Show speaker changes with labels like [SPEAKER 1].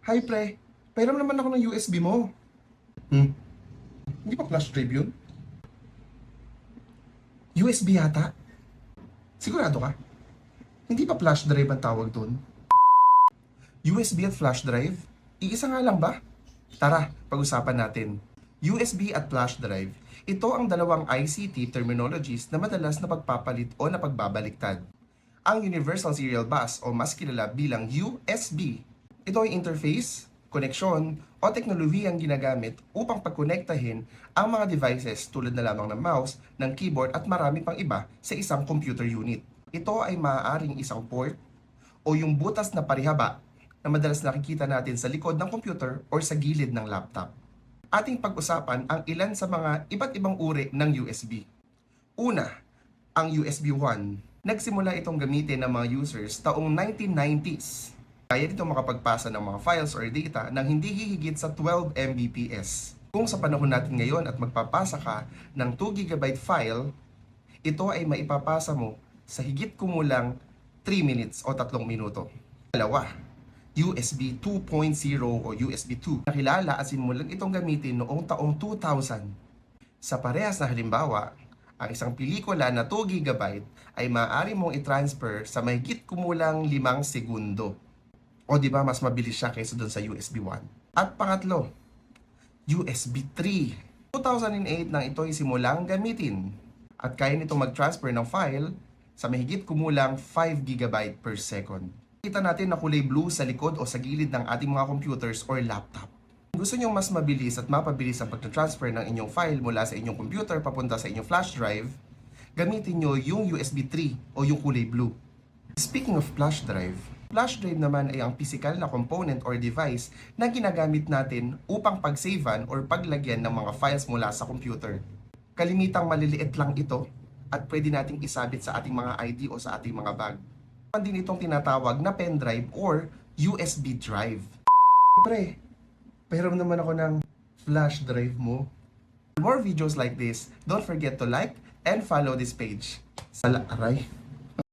[SPEAKER 1] Hi pre, pairam naman ako ng USB mo. Hmm? Hindi pa flash drive yun? USB yata? Sigurado ka? Hindi pa flash drive ang tawag dun? USB at flash drive? Iisa nga lang ba? Tara, pag-usapan natin. USB at flash drive, ito ang dalawang ICT terminologies na madalas na pagpapalit o napagbabaliktad. Ang Universal Serial Bus o mas kilala bilang USB. Ito ay interface, koneksyon, o teknolohiyang ginagamit upang pagkonektahin ang mga devices tulad na lamang ng mouse, ng keyboard at marami pang iba sa isang computer unit. Ito ay maaaring isang port o yung butas na parihaba na madalas nakikita natin sa likod ng computer or sa gilid ng laptop. Ating pag-usapan ang ilan sa mga iba't ibang uri ng USB. Una, ang USB 1. Nagsimula itong gamitin ng mga users taong 1990s. Kaya dito makapagpasa ng mga files or data nang hindi hihigit sa 12 Mbps. Kung sa panahon natin ngayon at magpapasa ka ng 2 GB file, ito ay maipapasa mo sa higit kumulang 3 minutes o 3 minuto. Dalawa, USB 2.0 o USB 2. Nakilala at simulan itong gamitin noong taong 2000. Sa parehas na halimbawa, ang isang pelikula na 2 GB ay maaari mong i-transfer sa mahigit kumulang 5 segundo. O di ba mas mabilis siya kaysa dun sa USB 1. At pangatlo, USB 3. 2008 nang ito ay simulang gamitin. At kaya nitong mag-transfer ng file sa mahigit kumulang 5 GB per second. Kita natin na kulay blue sa likod o sa gilid ng ating mga computers or laptop. Kung gusto nyo mas mabilis at mapabilis ang pag-transfer ng inyong file mula sa inyong computer papunta sa inyong flash drive, gamitin nyo yung USB 3 o yung kulay blue. Speaking of flash drive naman ay ang physical na component or device na ginagamit natin upang pag-savean or paglagyan ng mga files mula sa computer. Kalimitang maliliit lang ito at pwede nating isabit sa ating mga ID o sa ating mga bag. Din itong tinatawag na pen drive or USB drive. Pre, pahiram naman ako ng flash drive mo. For more videos like this, don't forget to like and follow this page. Aray.